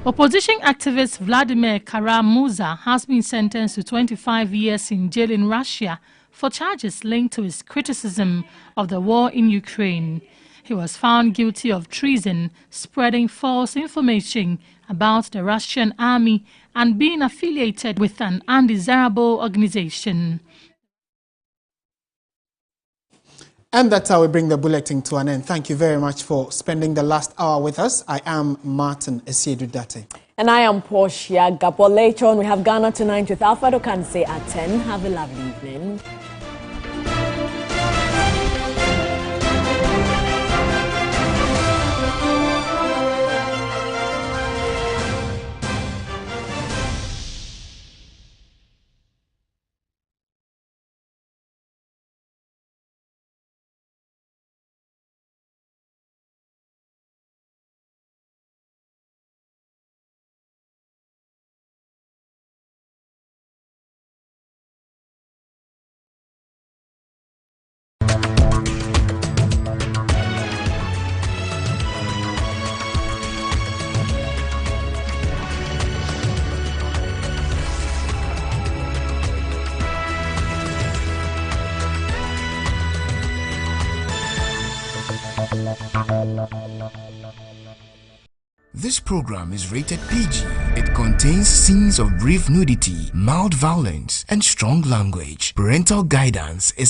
Opposition activist Vladimir Kara-Murza has been sentenced to 25 years in jail in Russia for charges linked to his criticism of the war in Ukraine. He was found guilty of treason, spreading false information about the Russian army and being affiliated with an undesirable organization. And that's how we bring the bulletin to an end. Thank you very much for spending the last hour with us. I am Martin Esiedu-Date. And I am Portia Gapo. Later on, we have Ghana Tonight with Alpha Dokanse at 10. Have a lovely evening. This program is rated PG. It contains scenes of brief nudity, mild violence, and strong language. Parental guidance is